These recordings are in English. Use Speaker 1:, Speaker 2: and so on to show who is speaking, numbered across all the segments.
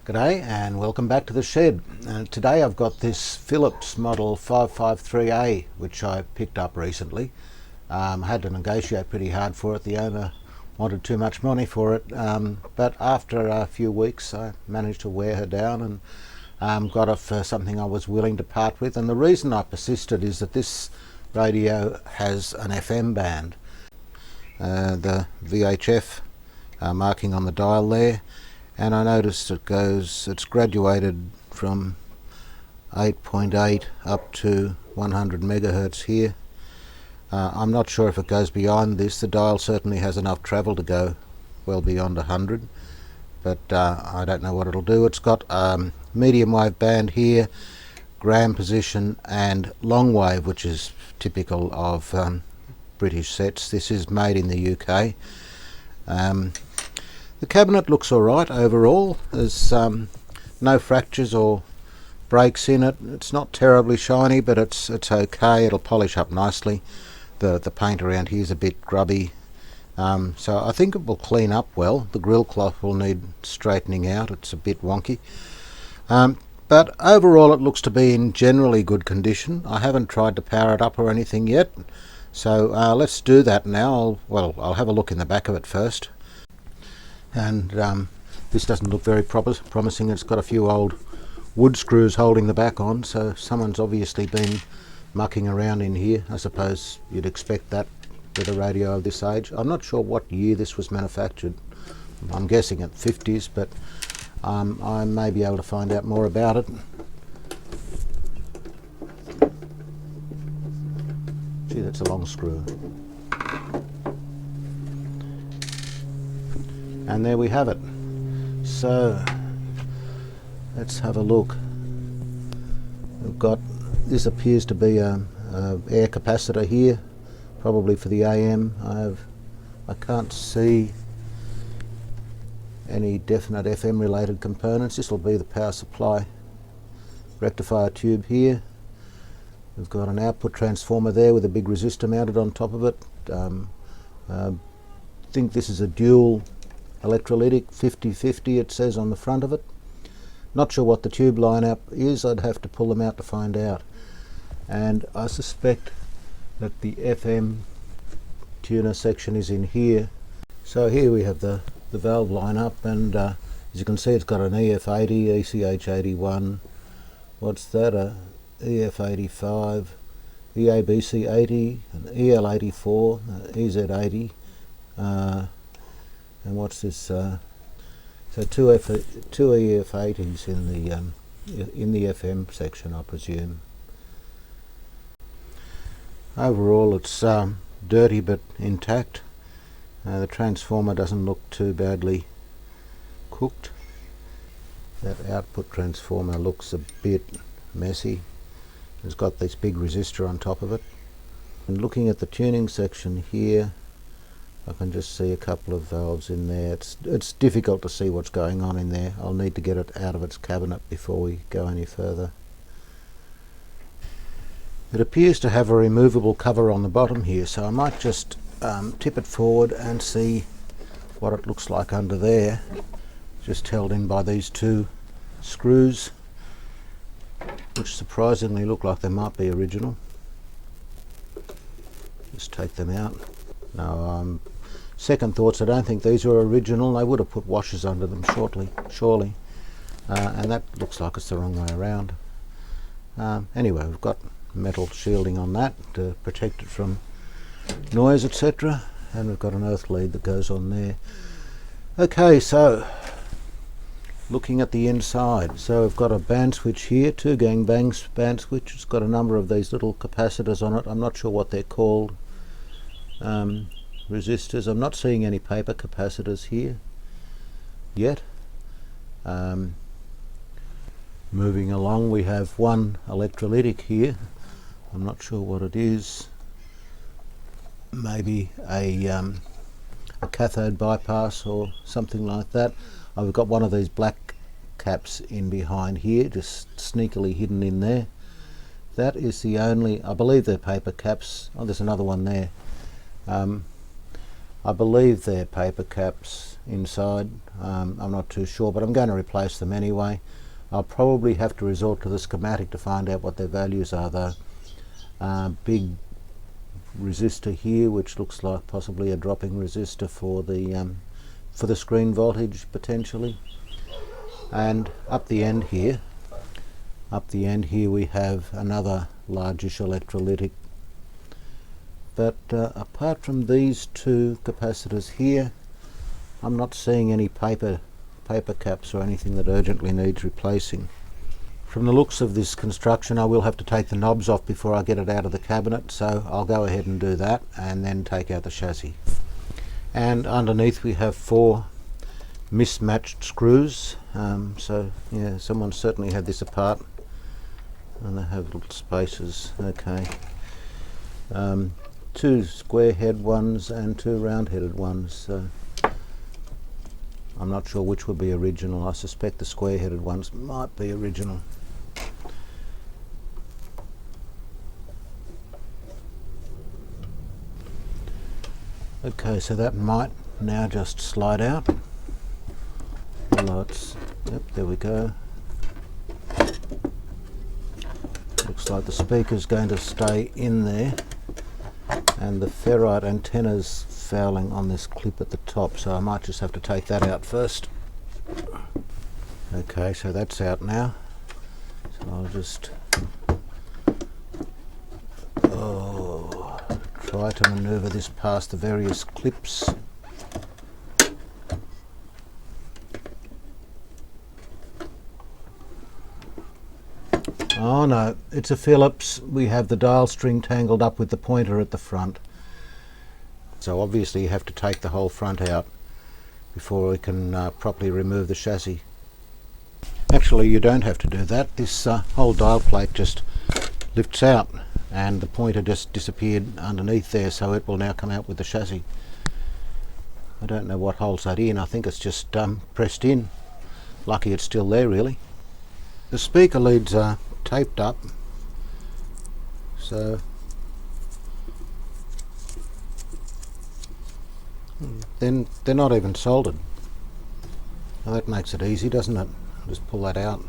Speaker 1: G'day and welcome back to the shed. Today I've got this Philips model 553A which I picked up recently. I had to negotiate pretty hard for it. The owner wanted too much money for it, but after a few weeks I managed to wear her down and got it for something I was willing to part with. And the reason I persisted is that this radio has an FM band. The VHF marking on the dial there, and I noticed it's graduated from 8.8 up to 100 megahertz here. I'm not sure if it goes beyond this. The dial certainly has enough travel to go well beyond 100, but I don't know what it'll do. It's got medium wave band here, gram position, and long wave, which is typical of British sets. This is made in the UK. The cabinet looks alright overall. There's no fractures or breaks in it. It's not terribly shiny, but it's okay. It'll polish up nicely. The paint around here is a bit grubby, so I think it will clean up well. The grill cloth will need straightening out. It's a bit wonky, but overall it looks to be in generally good condition. I haven't tried to power it up or anything yet, so let's do that now. I'll have a look in the back of it first. And this doesn't look very promising. It's got a few old wood screws holding the back on, so someone's obviously been mucking around in here. I suppose you'd expect that with a radio of this age. I'm not sure what year this was manufactured. I'm guessing at 50s, but I may be able to find out more about it. Gee, that's a long screw. And there we have it. So let's have a look. We've got, this appears to be a air capacitor here, probably for the AM. I can't see any definite FM related components. This will be the power supply rectifier tube here. We've got an output transformer there with a big resistor mounted on top of it. I think this is a dual electrolytic 50-50, it says on the front of it. Not sure what the tube lineup is. I'd have to pull them out to find out. And I suspect that the FM tuner section is in here. So here we have the valve lineup, and as you can see, it's got an EF80, ECH81, what's that, a EF85, EABC80, an EL84, EZ80, and what's this? So two EF80s in the FM section, I presume. Overall, it's dirty but intact. The transformer doesn't look too badly cooked. That output transformer looks a bit messy. It's got this big resistor on top of it. And looking at the tuning section here, I can just see a couple of valves in there. It's difficult to see what's going on in there. I'll need to get it out of its cabinet before we go any further. It appears to have a removable cover on the bottom here, so I might just tip it forward and see what it looks like under there. Just held in by these two screws, which surprisingly look like they might be original. Just take them out. Now, second thoughts, I don't think these were original. They would have put washers under them surely. And that looks like it's the wrong way around. Anyway, we've got metal shielding on that to protect it from noise, etc. And we've got an earth lead that goes on there. Okay, so looking at the inside. So we've got a band switch here, 2 gang bangs band switch. It's got a number of these little capacitors on it. I'm not sure what they're called. Resistors. I'm not seeing any paper capacitors here yet. Moving along, we have one electrolytic here. I'm not sure what it is. Maybe a cathode bypass or something like that. I've got one of these black caps in behind here, just sneakily hidden in there. That is the only, I believe they're paper caps. Oh, there's another one there. I believe they're paper caps inside. I'm not too sure, but I'm going to replace them anyway. I'll probably have to resort to the schematic to find out what their values are though. Big resistor here, which looks like possibly a dropping resistor for the screen voltage potentially. And up the end here we have another largish electrolytic. But apart from these two capacitors here, I'm not seeing any paper caps or anything that urgently needs replacing. From the looks of this construction, I will have to take the knobs off before I get it out of the cabinet, so I'll go ahead and do that and then take out the chassis. And underneath we have 4 mismatched screws, so yeah, someone certainly had this apart, and they have little spaces. Okay, 2 square head ones and 2 round headed ones, so I'm not sure which would be original. I suspect the square headed ones might be original. Okay, so that might now just slide out. The lights, yep, there we go. Looks like the speaker's going to stay in there, and the ferrite antenna's fouling on this clip at the top, so I might just have to take that out first. Okay, so that's out now, so I'll just try to maneuver this past the various clips. Oh no, it's a Phillips. We have the dial string tangled up with the pointer at the front. So obviously you have to take the whole front out before we can properly remove the chassis. Actually, you don't have to do that. This whole dial plate just lifts out and the pointer just disappeared underneath there, so it will now come out with the chassis. I don't know what holds that in. I think it's just pressed in. Lucky it's still there really. The speaker leads are taped up, so then they're not even soldered. Well, that makes it easy, doesn't it? Just pull that out.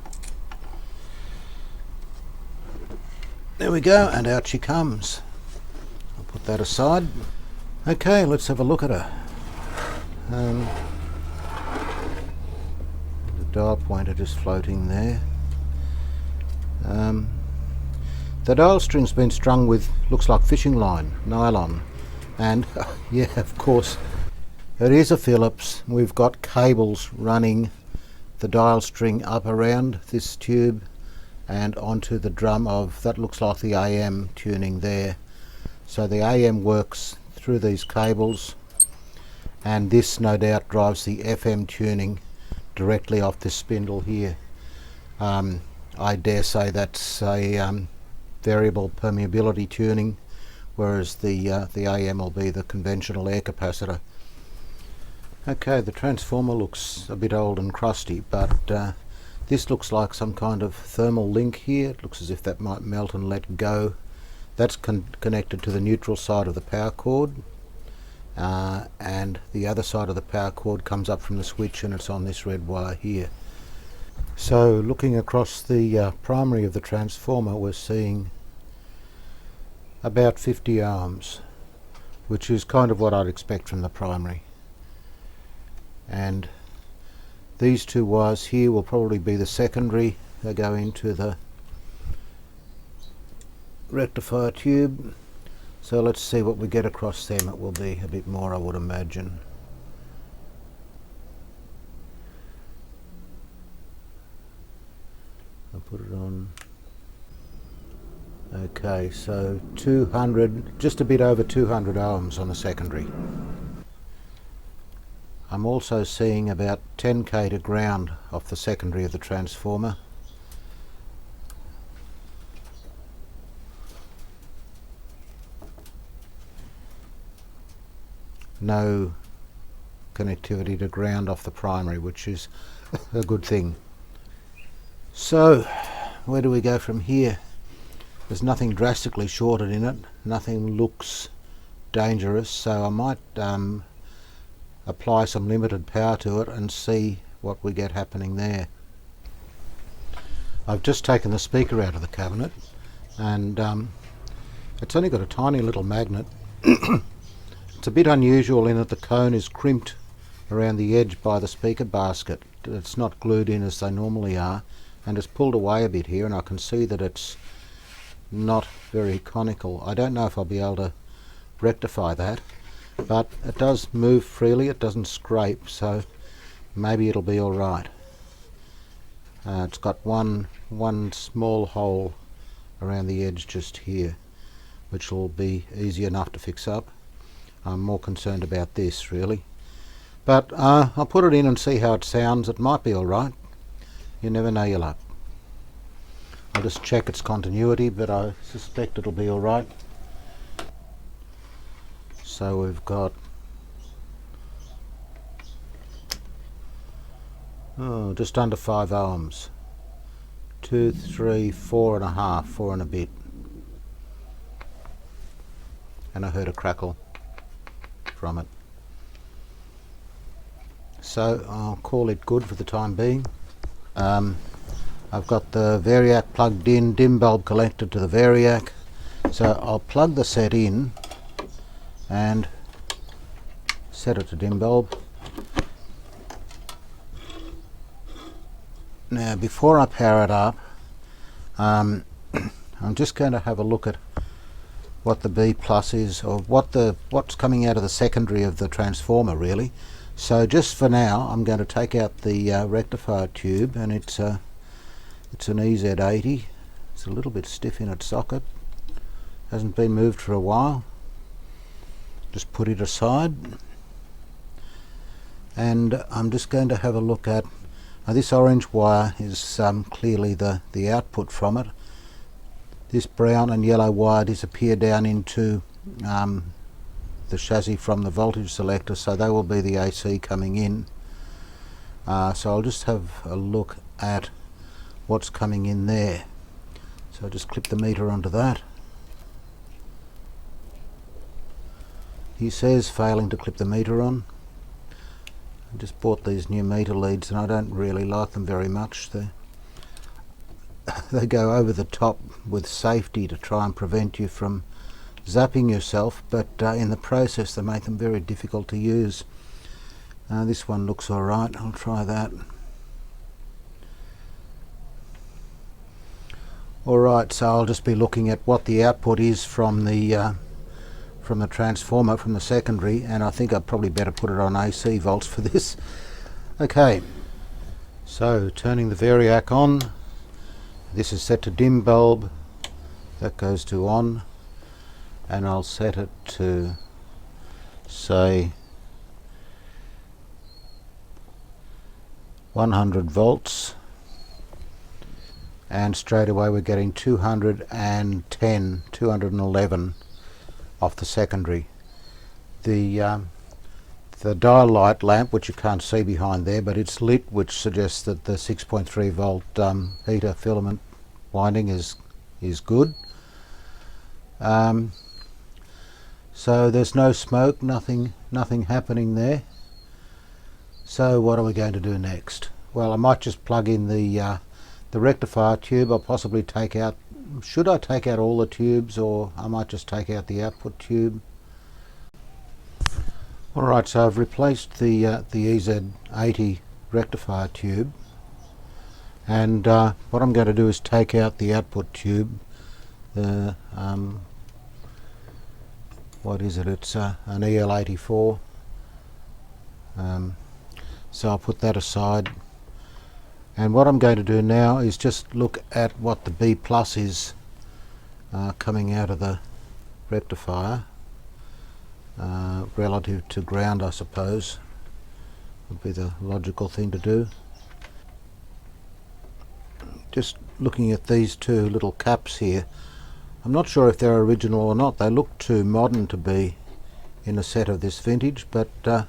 Speaker 1: There we go, and out she comes. I'll put that aside. Okay, let's have a look at her. The dial pointer just floating there. The dial string's been strung with, looks like fishing line, nylon, and yeah, of course it is a Phillips. We've got cables running the dial string up around this tube and onto the drum of, that looks like the AM tuning there. So the AM works through these cables, and this no doubt drives the FM tuning directly off this spindle here. I dare say that's a variable permeability tuning, whereas the AM will be the conventional air capacitor. Okay, the transformer looks a bit old and crusty, but this looks like some kind of thermal link here. It looks as if that might melt and let go. That's connected to the neutral side of the power cord, and the other side of the power cord comes up from the switch, and it's on this red wire here. So looking across the primary of the transformer, we're seeing about 50 ohms, which is kind of what I'd expect from the primary. And these 2 wires here will probably be the secondary. They go into the rectifier tube. So let's see what we get across them. It will be a bit more, I would imagine. I'll put it on. Okay, so 200, just a bit over 200 ohms on the secondary. I'm also seeing about 10k to ground off the secondary of the transformer. No connectivity to ground off the primary, which is a good thing. So where do we go from here? There's nothing drastically shorted in it, nothing looks dangerous, so I might apply some limited power to it and see what we get happening there. I've just taken the speaker out of the cabinet, and it's only got a tiny little magnet. It's a bit unusual in that the cone is crimped around the edge by the speaker basket. It's not glued in as they normally are, and it's pulled away a bit here, and I can see that it's not very conical. I don't know if I'll be able to rectify that, but it does move freely, it doesn't scrape, so maybe it'll be alright. It's got one small hole around the edge just here, which will be easy enough to fix up. I'm more concerned about this really, but I'll put it in and see how it sounds. It might be alright, you never know your luck. I'll just check its continuity, but I suspect it'll be alright. So we've got just under 5 ohms. 2, 3, 4.5, 4 and a bit. And I heard a crackle from it. So I'll call it good for the time being. I've got the variac plugged in, dim bulb connected to the variac. So I'll plug the set in and set it to dim bulb. Now before I power it up, I'm just going to have a look at what the B plus is, or what's coming out of the secondary of the transformer really. So just for now I'm going to take out the rectifier tube, and it's an EZ80. It's a little bit stiff in its socket, hasn't been moved for a while. Just put it aside, and I'm just going to have a look at this orange wire is clearly the output from it. This brown and yellow wire disappear down into the chassis from the voltage selector, so they will be the AC coming in. So I'll just have a look at what's coming in there. So I'll just clip the meter onto that. He says failing to clip the meter on. I just bought these new meter leads and I don't really like them very much. They go over the top with safety to try and prevent you from zapping yourself, but in the process they make them very difficult to use. This one looks alright, I'll try that. Alright, so I'll just be looking at what the output is from the transformer, from the secondary, and I think I'd probably better put it on AC volts for this. Okay, so turning the variac on. This is set to dim bulb, that goes to on, and I'll set it to say 100 volts, and straight away we're getting 211 off the secondary. The dial light lamp, which you can't see behind there, but it's lit, which suggests that the 6.3 volt heater filament winding is good. So there's no smoke, nothing happening there. So what are we going to do next? Well, I might just plug in the rectifier tube. I'll possibly take out, should I take out all the tubes, or I might just take out the output tube. Alright, so I've replaced the EZ80 rectifier tube, and what I'm going to do is take out the output tube. The what is it? It's an EL84. So I'll put that aside, and what I'm going to do now is just look at what the B plus is coming out of the rectifier. Relative to ground, I suppose, would be the logical thing to do. Just looking at these two little caps here, I'm not sure if they're original or not. They look too modern to be in a set of this vintage, but I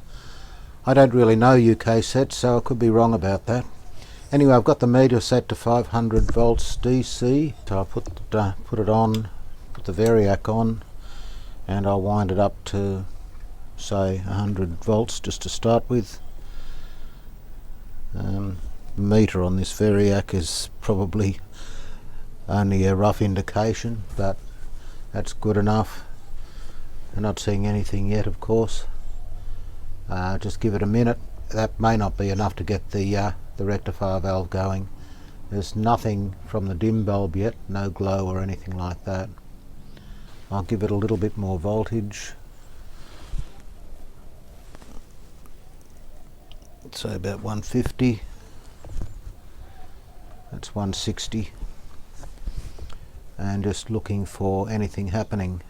Speaker 1: don't really know UK sets, so I could be wrong about that. Anyway, I've got the meter set to 500 volts DC, so I'll put it on, put the variac on, and I'll wind it up to say 100 volts just to start with. Meter on this variac is probably only a rough indication, but that's good enough. I'm not seeing anything yet, of course. Just give it a minute. That may not be enough to get the rectifier valve going. There's nothing from the dim bulb yet, no glow or anything like that. I'll give it a little bit more voltage. So about 150. That's 160. And just looking for anything happening.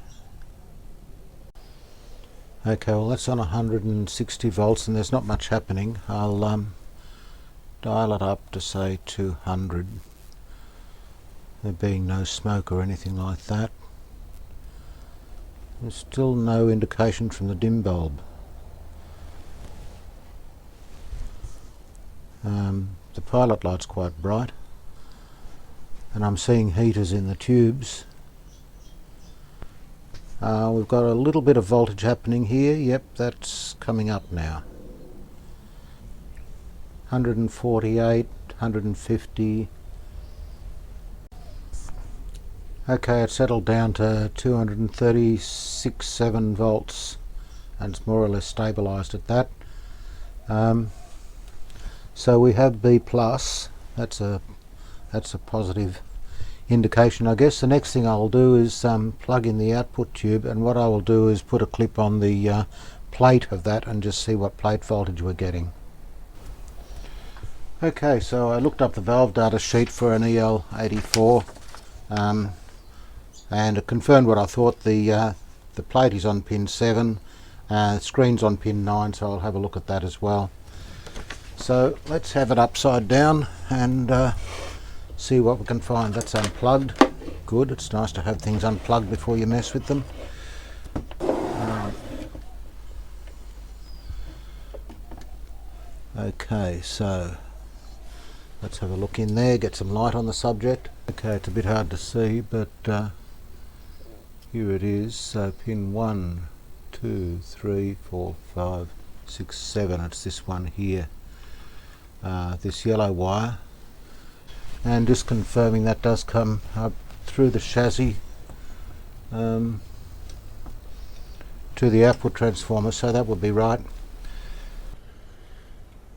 Speaker 1: Okay, well that's on 160 volts and there's not much happening. I'll dial it up to say 200. There being no smoke or anything like that. There's still no indication from the dim bulb. The pilot light's quite bright and I'm seeing heaters in the tubes. We've got a little bit of voltage happening here. Yep, that's coming up now. 148, 150. Okay, it's settled down to 236.7 volts and it's more or less stabilized at that. So we have B+. That's a positive indication, I guess. The next thing I'll do is plug in the output tube, and what I will do is put a clip on the plate of that and just see what plate voltage we're getting. Okay, so I looked up the valve data sheet for an EL84 and it confirmed what I thought. The plate is on pin 7, screen's on pin 9, so I'll have a look at that as well. So let's have it upside down and see what we can find. That's unplugged. Good, it's nice to have things unplugged before you mess with them. Okay, so let's have a look in there, get some light on the subject. Okay, it's a bit hard to see, but here it is. So pin 1, 2, 3, 4, 5, 6, 7. It's this one here. This yellow wire, and just confirming that does come up through the chassis to the output transformer, so that would be right.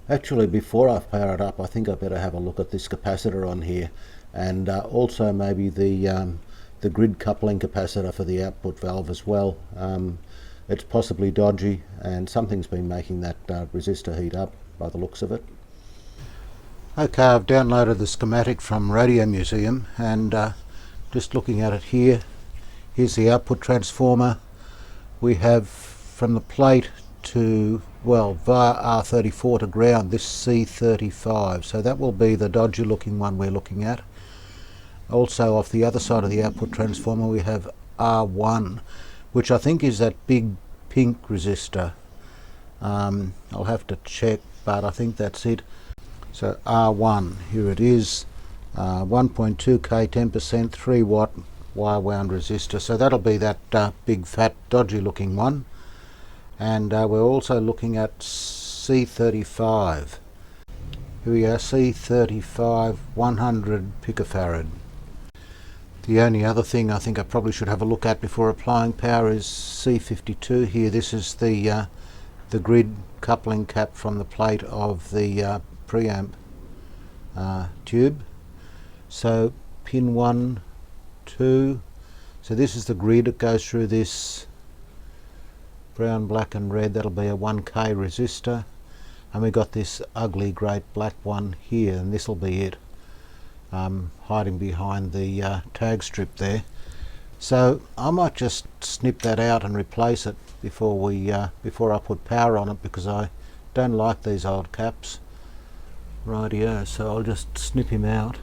Speaker 1: Actually, before I power it up, I think I better have a look at this capacitor on here, and also maybe the grid coupling capacitor for the output valve as well. It's possibly dodgy, and something's been making that resistor heat up by the looks of it. Okay, I've downloaded the schematic from Radio Museum and just looking at it here, here's the output transformer. We have from the plate to, well, via R34 to ground, this C35, so that will be the dodgy looking one we're looking at. Also off the other side of the output transformer we have R1, which I think is that big pink resistor. I'll have to check, but I think that's it. So R1, here it is, 1.2K, 10%, 3 watt wire wound resistor. So that'll be that big fat dodgy looking one. And we're also looking at C35. Here we are, C35, 100 picofarad. The only other thing I think I probably should have a look at before applying power is C52 here. This is the grid coupling cap from the plate of the preamp tube. So pin 1, 2, so this is the grid. It goes through this brown, black and red. That'll be a 1K resistor, and we got this ugly great black one here, and this will be it, hiding behind the tag strip there. So I might just snip that out and replace it before I put power on it, because I don't like these old caps. Rightio, so I'll just snip him out.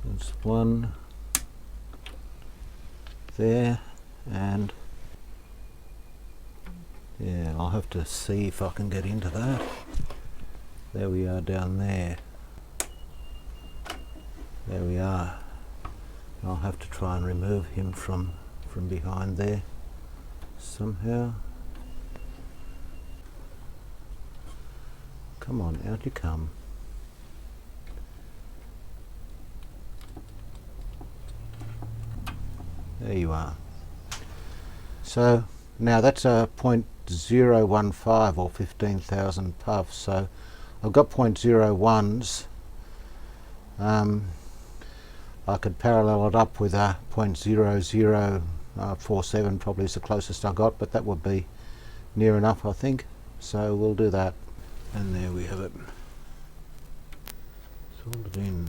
Speaker 1: There's one there, and yeah, I'll have to see if I can get into that. There we are down there. There we are. I'll have to try and remove him from behind there somehow. Come on, out you come. There you are. So now that's a 0.015 or 15,000 puffs. So I've got 0.01s. I could parallel it up with a 0.0047, probably is the closest I got, but that would be near enough, I think. So we'll do that. And there we have it. Soldered in.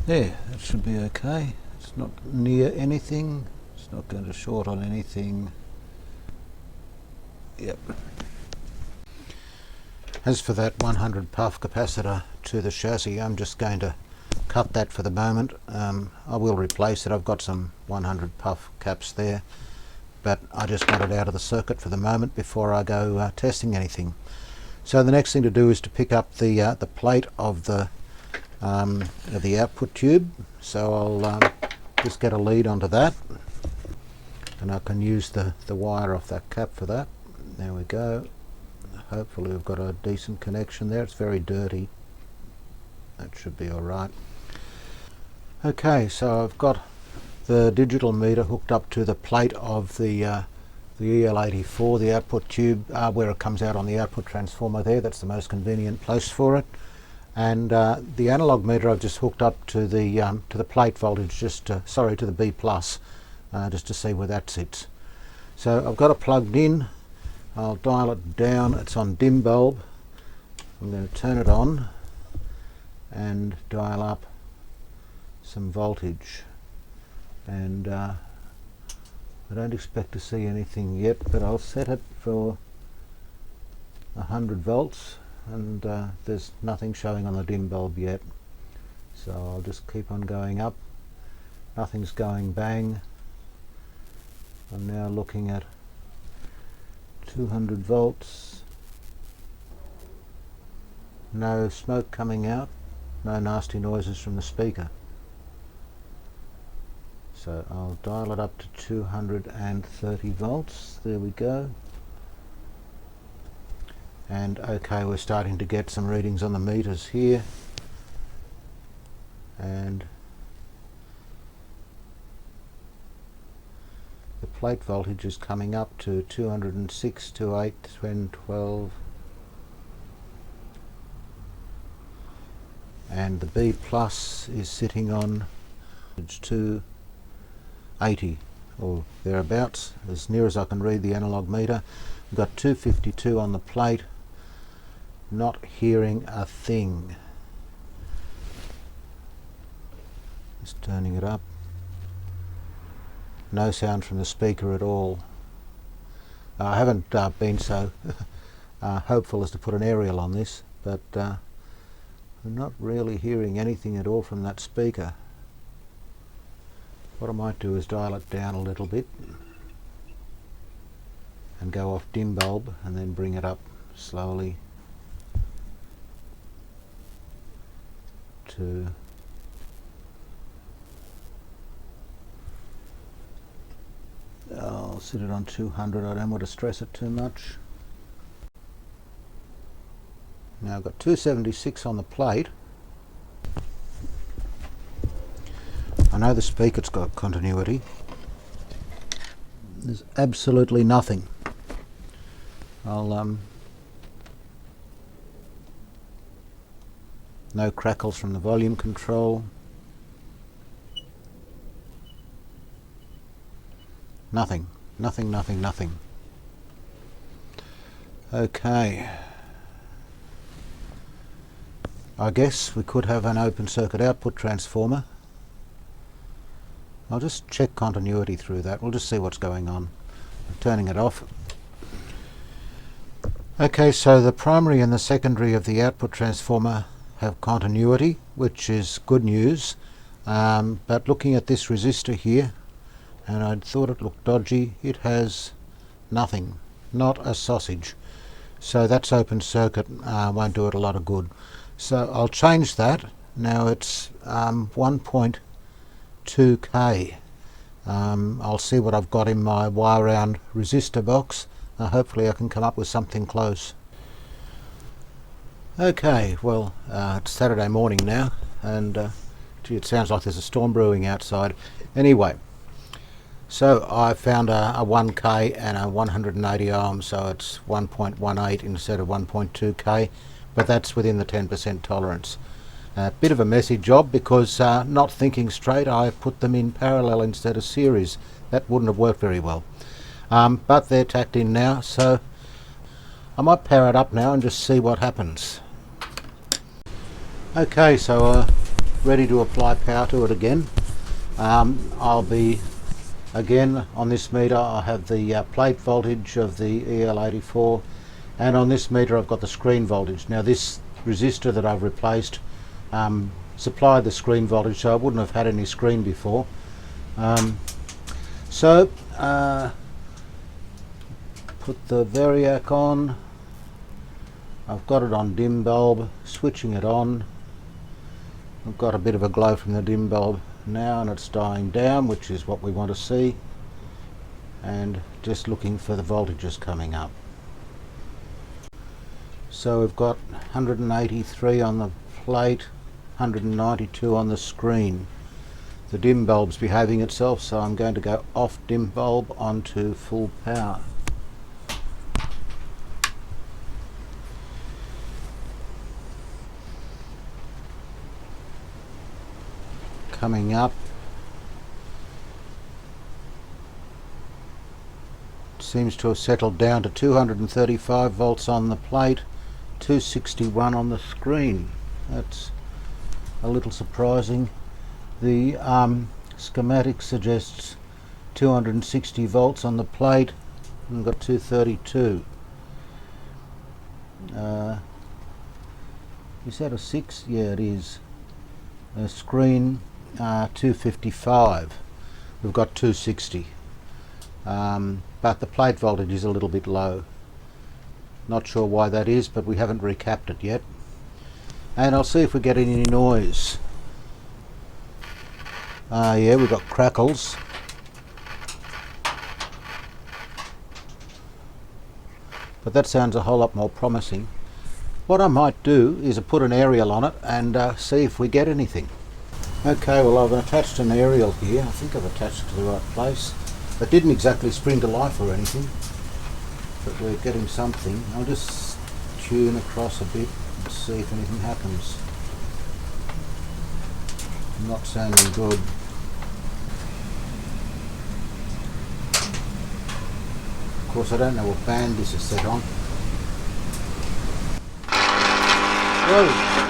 Speaker 1: There, that should be okay. It's not near anything. It's not going to short on anything. Yep. As for that 100 puff capacitor to the chassis, I'm just going to cut that for the moment. I will replace it. I've got some 100 puff caps there, but I just want it out of the circuit for the moment before I go testing anything. So the next thing to do is to pick up the plate of the output tube. So I'll just get a lead onto that, and I can use the wire off that cap for that. There we go. Hopefully we've got a decent connection there. It's very dirty. That should be alright. Okay, so I've got the digital meter hooked up to the plate of the EL84, the output tube, where it comes out on the output transformer there. That's the most convenient place for it. And the analog meter I've just hooked up to the plate voltage, to the B+, just to see where that sits. So I've got it plugged in. I'll dial it down. It's on dim bulb. I'm going to turn it on and dial up some voltage. And I don't expect to see anything yet, but I'll set it for 100 volts, and there's nothing showing on the dim bulb yet. So I'll just keep on going up. Nothing's going bang. I'm now looking at 200 volts. No smoke coming out, no nasty noises from the speaker. So I'll dial it up to 230 volts. There we go. And okay, we're starting to get some readings on the meters here. And the plate voltage is coming up to 206, 28, 10, 12. And the B plus is sitting on 280 or thereabouts, as near as I can read the analog meter. We've got 252 on the plate. Not hearing a thing. Just turning it up. No sound from the speaker at all. I haven't been so hopeful as to put an aerial on this, but I'm not really hearing anything at all from that speaker. What I might do is dial it down a little bit and go off dim bulb and then bring it up slowly to I'll set it on 200. I don't want to stress it too much. Now I've got 276 on the plate. I know the speaker's got continuity. There's absolutely nothing. I'll no crackles from the volume control. Nothing, nothing, nothing, nothing. Okay. I guess we could have an open circuit output transformer. I'll just check continuity through that. We'll just see what's going on. I'm turning it off. Okay, so the primary and the secondary of the output transformer have continuity, which is good news. But looking at this resistor here, and I thought it looked dodgy, it has nothing, not a sausage. So that's open circuit, won't do it a lot of good. So I'll change that. Now it's 1.2 1.2k. I'll see what I've got in my wire round resistor box. Hopefully I can come up with something close. Okay, well, it's Saturday morning now, and gee, it sounds like there's a storm brewing outside. Anyway, so I found a 1k and a 180 ohms, so it's 1.18 instead of 1.2k, but that's within the 10% tolerance. A bit of a messy job because not thinking straight, I put them in parallel instead of series. That wouldn't have worked very well. But they're tacked in now, so I might power it up now and just see what happens. Okay, so ready to apply power to it again. I'll be, again, on this meter I have the plate voltage of the EL84, and on this meter I've got the screen voltage. Now this resistor that I've replaced supplied the screen voltage, so I wouldn't have had any screen before. Put the variac on. I've got it on dim bulb, switching it on. I've got a bit of a glow from the dim bulb now, and it's dying down, which is what we want to see, and just looking for the voltages coming up. So we've got 183 on the plate, 192 on the screen. The dim bulb's behaving itself, so I'm going to go off dim bulb onto full power. Coming up. Seems to have settled down to 235 volts on the plate, 261 on the screen. That's a little surprising. The schematic suggests 260 volts on the plate, and we've got 232. Is that a 6? Yeah, it is. A screen 255. We've got 260. But the plate voltage is a little bit low. Not sure why that is, but we haven't recapped it yet. And I'll see if we get any noise. Yeah, we've got crackles. But that sounds a whole lot more promising. What I might do is put an aerial on it and see if we get anything. Okay, well, I've attached an aerial here. I think I've attached it to the right place. It didn't exactly spring to life or anything, but we're getting something. I'll just tune across a bit and see if anything happens. Not sounding good. Of course, I don't know what band this is set on. Whoa!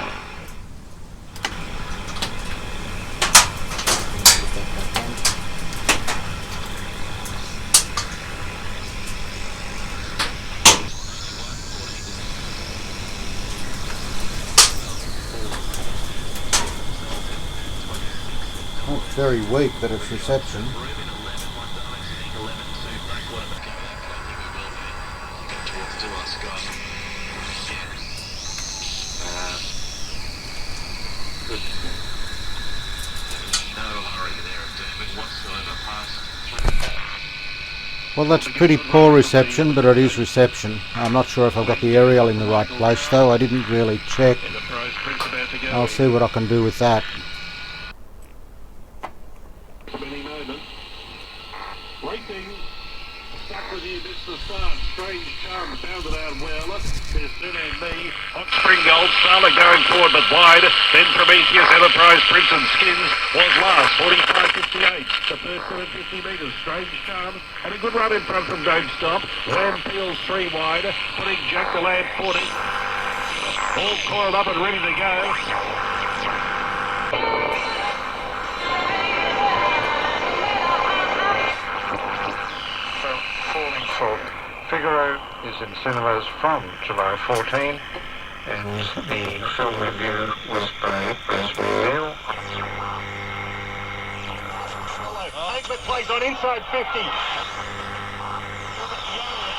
Speaker 1: It's very weak, but it's reception. Well, that's pretty poor reception, but it is reception. I'm not sure if I've got the aerial in the right place though. I didn't really check. I'll see what I can do with that.
Speaker 2: Hot Spring Gold, Starler going forward but wide. Then Prometheus, Enterprise, Prince and Skins was last, 45.58. The first 750 metres, Strange Charm, and a good run in front from Don't Stop. Lamb Fields 3 wide, putting Jack the Lamb 40. All coiled up and ready to go.
Speaker 3: Falling Fault. Figaro is in cinemas from July 14, and the film review was by Brisbane Neil.
Speaker 2: Eggbert plays on inside 50.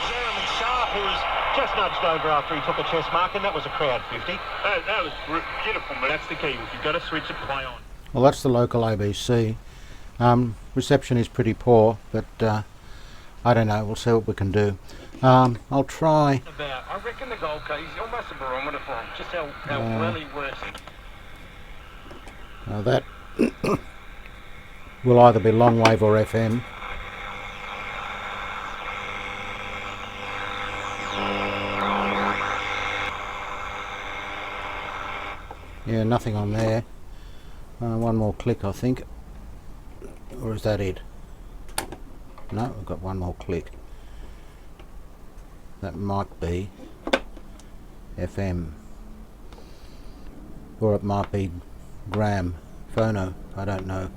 Speaker 4: Jeremy Sharp, who was just nudged over after he took a chest mark, and that was a crowd 50.
Speaker 2: That was beautiful, man. That's the key. You've got to switch it, play on.
Speaker 1: Well, that's the local ABC. Reception is pretty poor, but I don't know, we'll see what we can do. I'll try.
Speaker 3: I reckon the Gold Coast is almost a barometer for just how well he works.
Speaker 1: That will either be long wave or FM. Yeah, nothing on there. One more click, I think. Or is that it? No, we've got one more click. That might be FM. Or it might be gram, phono, I don't know.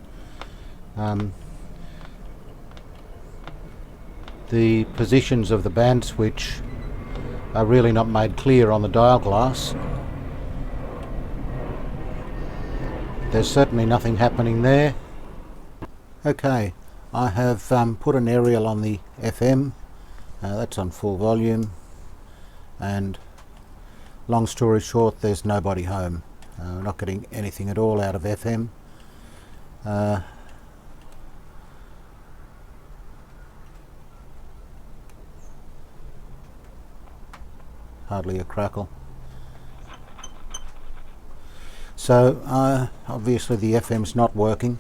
Speaker 1: The positions of the band switch are really not made clear on the dial glass. There's certainly nothing happening there. Okay, I have put an aerial on the FM. That's on full volume, and long story short, there's nobody home. We're not getting anything at all out of FM. Hardly a crackle. So obviously the FM's not working.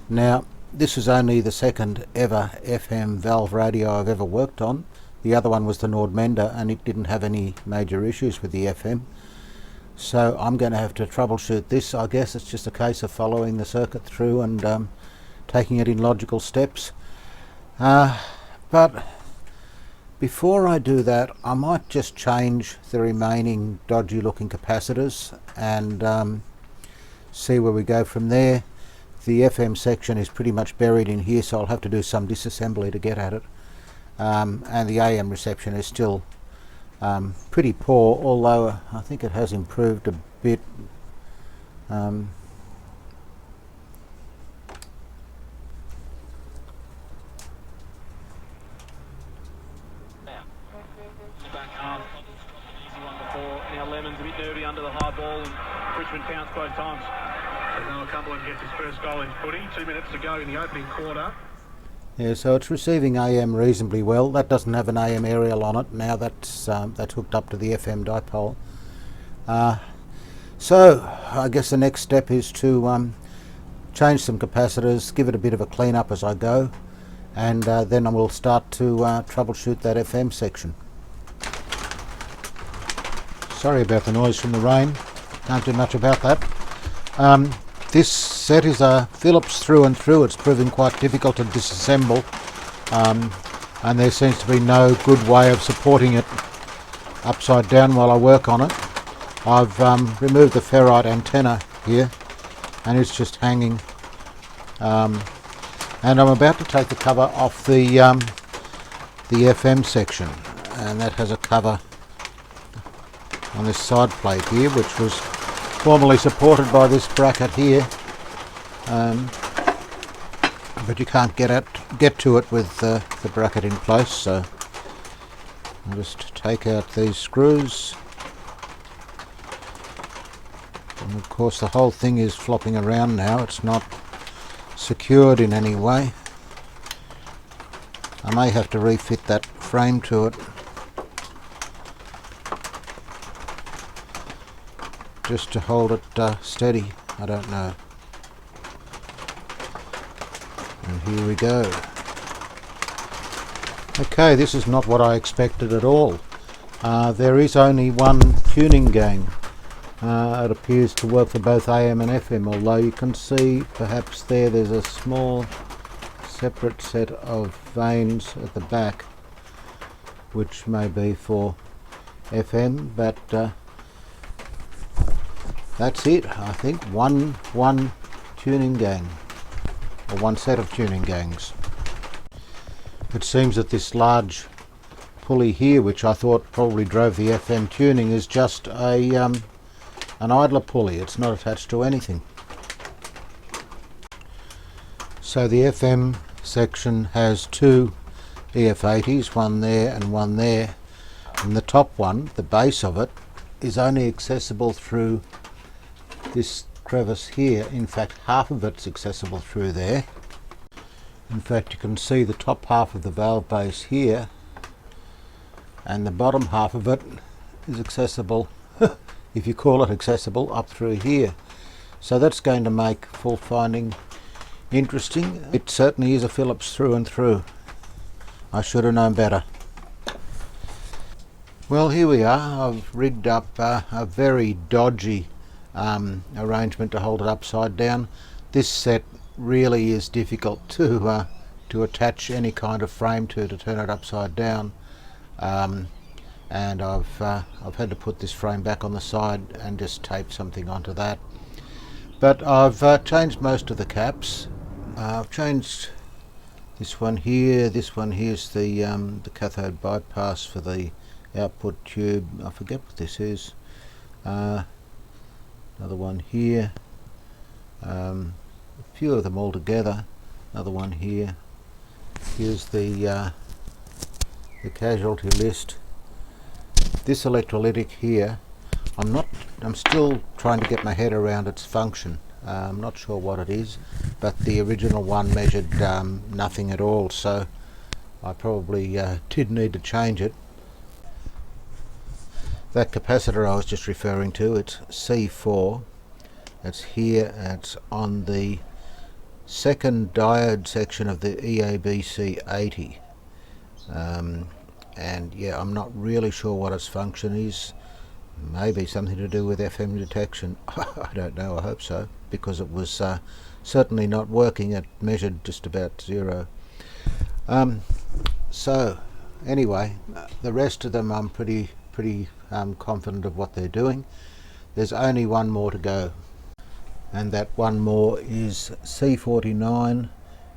Speaker 1: Now this is only the second ever FM valve radio I've ever worked on. The other one was the Nordmender, and it didn't have any major issues with the FM. So I'm going to have to troubleshoot this. I guess it's just a case of following the circuit through and taking it in logical steps. But before I do that, I might just change the remaining dodgy looking capacitors and see where we go from there. The FM section is pretty much buried in here, so I'll have to do some disassembly to get at it. And the AM reception is still pretty poor, although I think it has improved a bit.
Speaker 5: Now Lemon's a bit nervy under the high ball, and Richmond counts both times.
Speaker 2: So Noah Cumberland gets his first goal in footy. 2 minutes to go in the opening quarter.
Speaker 1: Yeah, so it's receiving AM reasonably well. That doesn't have an AM aerial on it. Now that's hooked up to the FM dipole. So I guess the next step is to change some capacitors, give it a bit of a clean up as I go, and then I will start to troubleshoot that FM section. Sorry about the noise from the rain, can't do much about that. This set is a Philips through and through. It's proving quite difficult to disassemble, and there seems to be no good way of supporting it upside down while I work on it. I've removed the ferrite antenna here, and it's just hanging, and I'm about to take the cover off the FM section, and that has a cover on this side plate here, which was formerly supported by this bracket here, but you can't get to it with the bracket in place. So I'll just take out these screws, and of course the whole thing is flopping around now. It's not secured in any way. I may have to refit that frame to it, just to hold it steady. I don't know. And here we go. Okay, this is not what I expected at all. There is only one tuning gang. It appears to work for both AM and FM, although you can see perhaps there's a small separate set of vanes at the back, which may be for FM, but that's it. I think one tuning gang, or one set of tuning gangs. It seems that this large pulley here, which I thought probably drove the FM tuning, is just an idler pulley. It's not attached to anything. So the FM section has two EF80s, one there and one there, and the top one, the base of it, is only accessible through this crevice here. In fact, half of it's accessible through there, In fact, you can see the top half of the valve base here, and the bottom half of it is accessible, if you call it accessible, up through here. So that's going to make fault finding interesting. It certainly is a Phillips through and through. I should have known better. Well, here we are. I've rigged up a very dodgy arrangement to hold it upside down. This set really is difficult to attach any kind of frame to turn it upside down, and I've had to put this frame back on the side and just tape something onto that. But I've changed most of the caps. I've changed this one here. This one here's the cathode bypass for the output tube. I forget what this is. Another one here. A few of them all together. Another one here. Here's the casualty list. This electrolytic here, I'm still trying to get my head around its function. I'm not sure what it is, but the original one measured nothing at all, so I probably did need to change it. That capacitor I was just referring to, it's C4. It's here, it's on the second diode section of the EABC 80. And yeah, I'm not really sure what its function is. Maybe something to do with FM detection. I don't know, I hope so, because it was certainly not working. It measured just about 0. So anyway, the rest of them I'm pretty confident of what they're doing. There's only one more to go, and that one more is C49.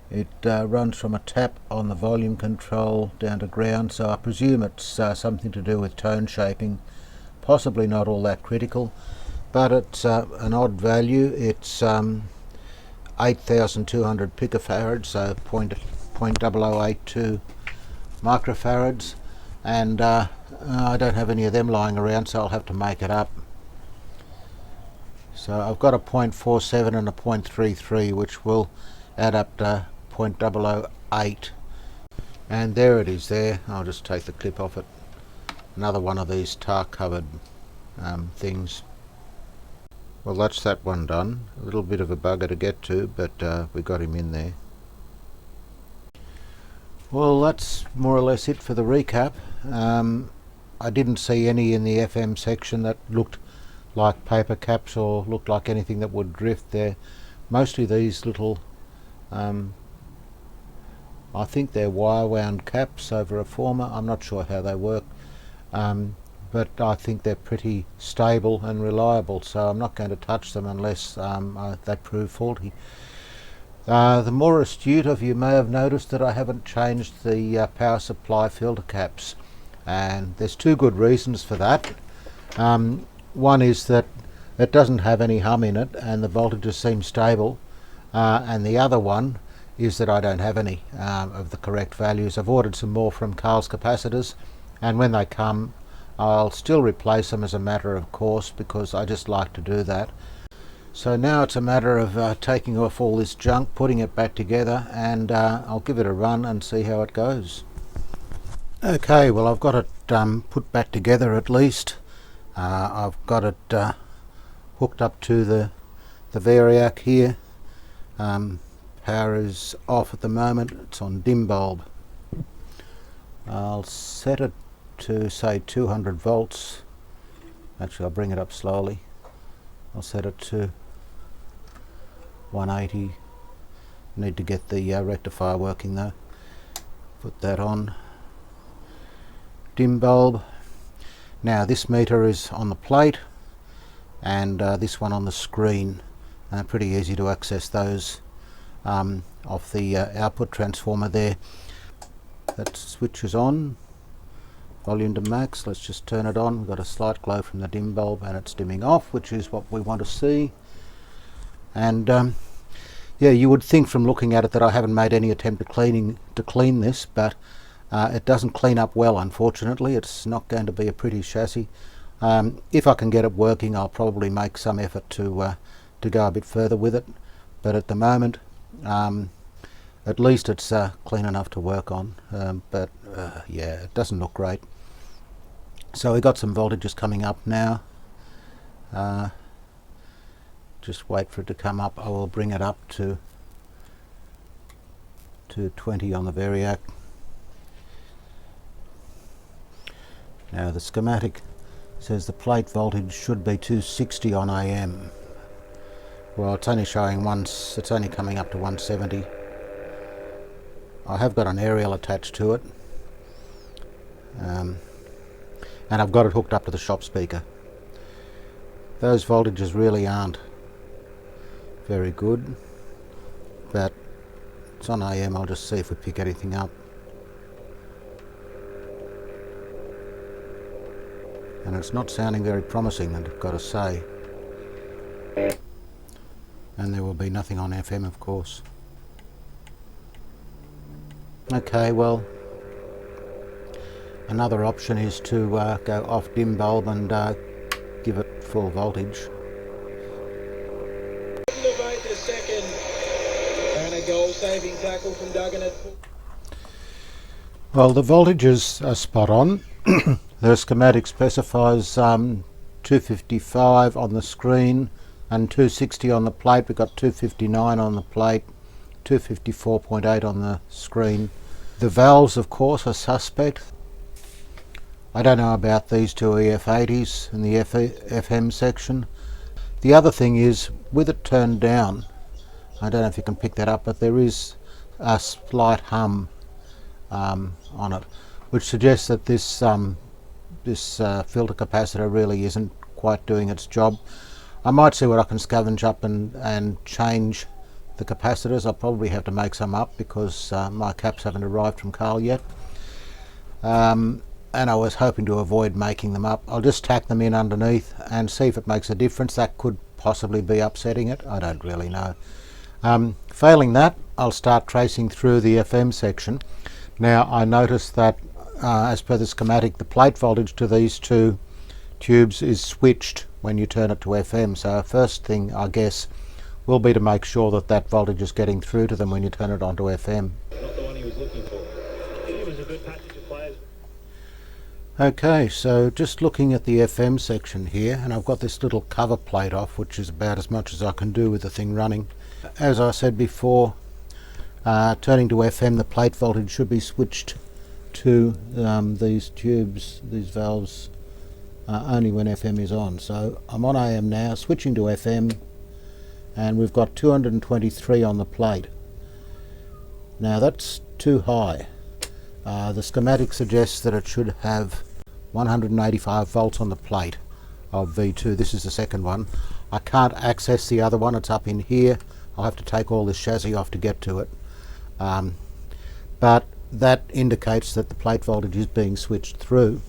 Speaker 1: It runs from a tap on the volume control down to ground, so I presume it's something to do with tone shaping. Possibly not all that critical, but it's an odd value. It's 8,200 picofarads, so 0.0082 microfarads, and I don't have any of them lying around, so I'll have to make it up. So I've got a 0.47 and a 0.33, which will add up to 0.008, and there it is there. I'll just take the clip off it. Another one of these tar covered things. Well, that's that one done. A little bit of a bugger to get to, but we got him in there. Well, that's more or less it for the recap. I didn't see any in the FM section that looked like paper caps or looked like anything that would drift there. Mostly these little I think they're wire wound caps over a former. I'm not sure how they work, but I think they're pretty stable and reliable, so I'm not going to touch them unless they prove faulty. The more astute of you may have noticed that I haven't changed the power supply filter caps, and there's two good reasons for that. One is that it doesn't have any hum in it and the voltages seem stable, and the other one is that I don't have any of the correct values. I've ordered some more from Carl's Capacitors, and when they come I'll still replace them as a matter of course, because I just like to do that. So now it's a matter of taking off all this junk, putting it back together, and I'll give it a run and see how it goes. Okay, well, I've got it put back together at least. I've got it hooked up to the variac here. Power is off at the moment, it's on dim bulb. I'll set it to say 200 volts. Actually, I'll bring it up slowly. I'll set it to 180. Need to get the rectifier working though. Put that on. Dim bulb. Now this meter is on the plate, and this one on the screen. Pretty easy to access those off the output transformer there. That switch is on. Volume to max. Let's just turn it on. We've got a slight glow from the dim bulb and it's dimming off, which is what we want to see. And yeah, you would think from looking at it that I haven't made any attempt to clean this, but it doesn't clean up well, unfortunately. It's not going to be a pretty chassis. If I can get it working, I'll probably make some effort to go a bit further with it, but at the moment At least it's clean enough to work on, but yeah, it doesn't look great. So we got some voltages coming up now. Just wait for it to come up. I will bring it up to 20 on the variac. Now the schematic says the plate voltage should be 260 on AM. Well, it's only showing once, it's only coming up to 170. I have got an aerial attached to it, and I've got it hooked up to the shop speaker. Those voltages really aren't very good, but it's on AM. I'll just see if we pick anything up. And it's not sounding very promising, I've got to say. And there will be nothing on FM, of course. Okay, well, another option is to go off dim bulb and give it full voltage.
Speaker 6: The second, and a goal-saving tackle from Duggan at.
Speaker 1: Well, the voltages are spot on. The schematic specifies 255 on the screen and 260 on the plate. We've got 259 on the plate, 254.8 on the screen. The valves, of course, are suspect. I don't know about these two EF80s in the FM section. The other thing is, with it turned down, I don't know if you can pick that up, but there is a slight hum on it, which suggests that this filter capacitor really isn't quite doing its job. I might see what I can scavenge up and change the capacitors. I'll probably have to make some up because my caps haven't arrived from Carl yet. And I was hoping to avoid making them up. I'll just tack them in underneath and see if it makes a difference. That could possibly be upsetting it. I don't really know. Failing that, I'll start tracing through the FM section. Now I noticed that as per the schematic, the plate voltage to these two tubes is switched when you turn it to FM. So first thing, I guess, will be to make sure that that voltage is getting through to them when you turn it onto FM.
Speaker 5: Not the one he was looking for. It was a good passage of players.
Speaker 1: Okay, so just looking at the FM section here, and I've got this little cover plate off, which is about as much as I can do with the thing running. As I said before, turning to FM, the plate voltage should be switched to these tubes, these valves, only when FM is on. So I'm on AM now, switching to FM, and we've got 223 on the plate. Now that's too high. The schematic suggests that it should have 185 volts on the plate of V2. This is the second one. I can't access the other one, it's up in here. I'll have to take all this chassis off to get to it. But that indicates that the plate voltage is being switched through.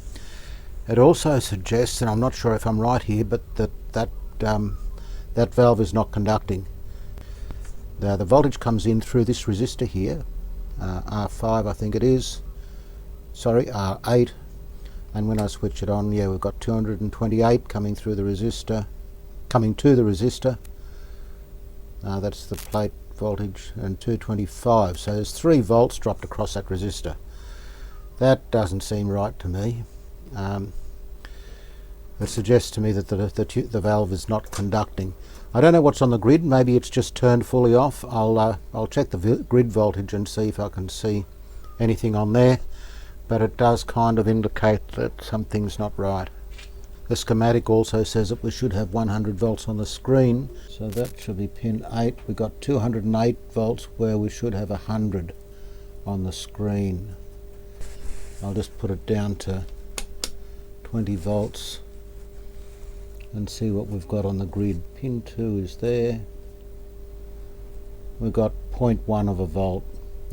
Speaker 1: It also suggests, and I'm not sure if I'm right here, but that valve is not conducting. The voltage comes in through this resistor here, R5 I think it is, sorry, R8, and when I switch it on, yeah, we've got 228 coming through the resistor, coming to the resistor. That's the plate voltage, and 225, so there's 3 volts dropped across that resistor. That doesn't seem right to me. It suggests to me that the valve is not conducting. I don't know what's on the grid, maybe it's just turned fully off. I'll check the grid voltage and see if I can see anything on there, but it does kind of indicate that something's not right. The schematic also says that we should have 100 volts on the screen, so that should be pin 8. We've got 208 volts where we should have 100 on the screen. I'll just put it down to 20 volts and see what we've got on the grid. Pin 2 is there. We've got 0.1 of a volt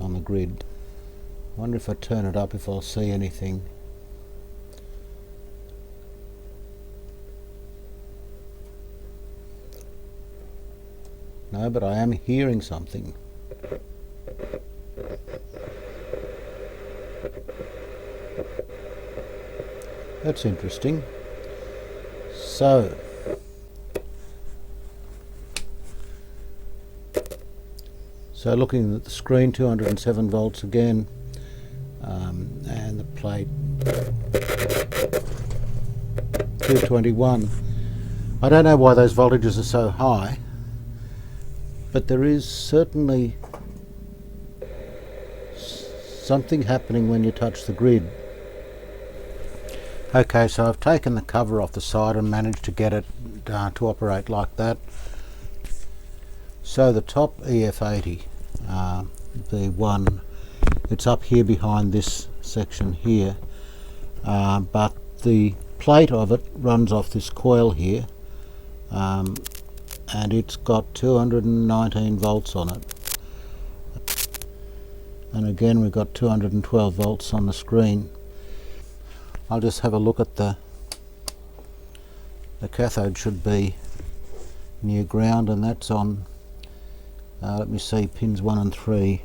Speaker 1: on the grid. I wonder if I turn it up if I'll see anything. No, but I am hearing something. That's interesting. So, So looking at the screen, 207 volts again, and the plate 221. I don't know why those voltages are so high, but there is certainly something happening when you touch the grid. Okay, so I've taken the cover off the side and managed to get it to operate like that. So the top EF80, the one, it's up here behind this section here, but the plate of it runs off this coil here, and it's got 219 volts on it. And again we've got 212 volts on the screen. I'll just have a look at the cathode should be near ground, and that's on, let me see, pins 1 and 3.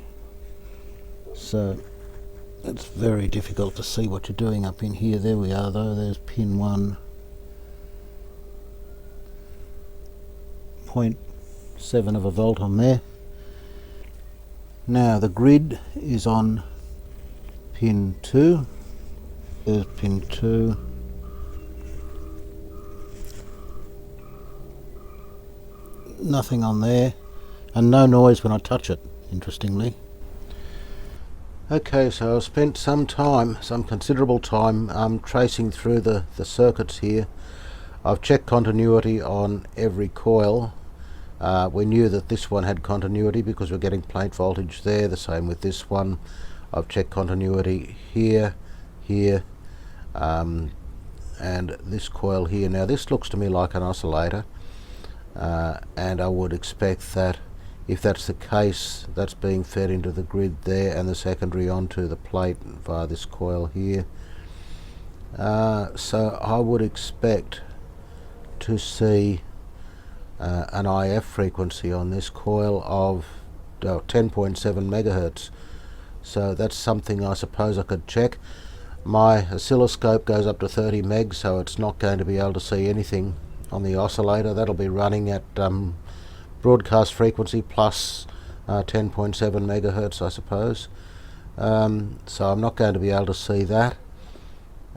Speaker 1: So it's very difficult to see what you're doing up in here. There we are though, there's pin 1. 0.7 of a volt on there. Now the grid is on pin 2. There's pin 2. Nothing on there, and no noise when I touch it, interestingly. Okay, so I've spent some considerable time tracing through the circuits here. I've checked continuity on every coil. We knew that this one had continuity because we're getting plate voltage there. The same with this one. I've checked continuity here, here, and this coil here. Now this looks to me like an oscillator, and I would expect that if that's the case, that's being fed into the grid there and the secondary onto the plate via this coil here. So I would expect to see an IF frequency on this coil of 10.7 megahertz. So that's something I suppose I could check. My oscilloscope goes up to 30 megs, so it's not going to be able to see anything on the oscillator. That'll be running at broadcast frequency plus 10.7 megahertz, I suppose. So I'm not going to be able to see that.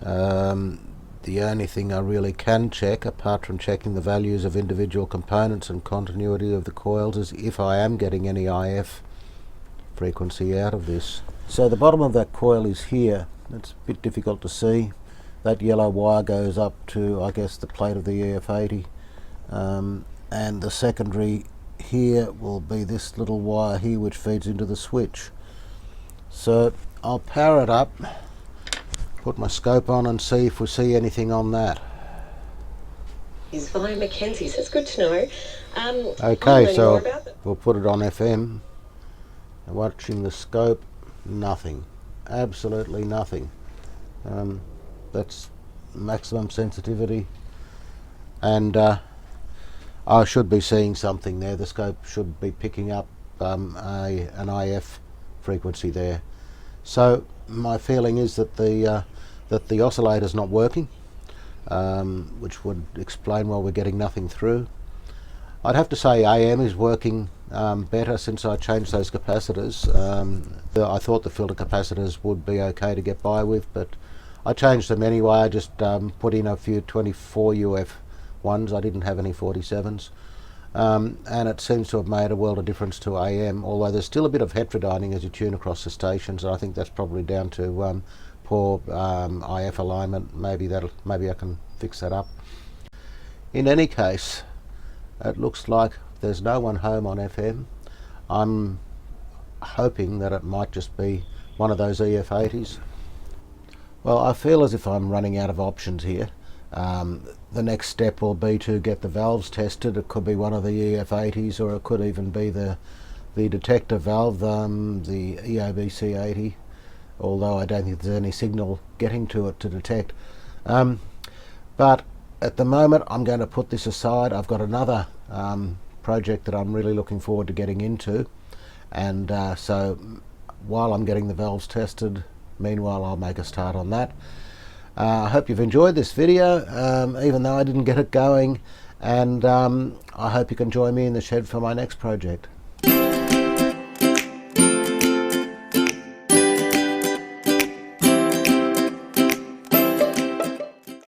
Speaker 1: The only thing I really can check, apart from checking the values of individual components and continuity of the coils, is if I am getting any IF frequency out of this. So the bottom of that coil is here. It's a bit difficult to see. That yellow wire goes up to, I guess, the plate of the EF80, and the secondary here will be this little wire here which feeds into the switch. So I'll power it up, put my scope on and see if we see anything on that.
Speaker 7: Is via Mackenzie's. That's good to know.
Speaker 1: Okay, so we'll put it on FM. Watching the scope, nothing. Absolutely nothing. That's maximum sensitivity, and I should be seeing something there. The scope should be picking up an IF frequency there. So my feeling is that the oscillator's not working, which would explain why we're getting nothing through. I'd have to say AM is working better since I changed those capacitors. I thought the filter capacitors would be okay to get by with, but I changed them anyway. I just put in a few 24 UF ones. I didn't have any 47s, and it seems to have made a world of difference to AM, although there's still a bit of heterodyning as you tune across the stations, and I think that's probably down to poor IF alignment. Maybe I can fix that up. In any case, it looks like there's no one home on FM. I'm hoping that it might just be one of those EF80s. Well, I feel as if I'm running out of options here. The next step will be to get the valves tested. It could be one of the EF80s, or it could even be the detector valve, the EOBC80, although I don't think there's any signal getting to it to detect. But at the moment I'm going to put this aside. I've got another project that I'm really looking forward to getting into, and so while I'm getting the valves tested, meanwhile I'll make a start on that. I hope you've enjoyed this video, even though I didn't get it going, and I hope you can join me in the shed for my next project.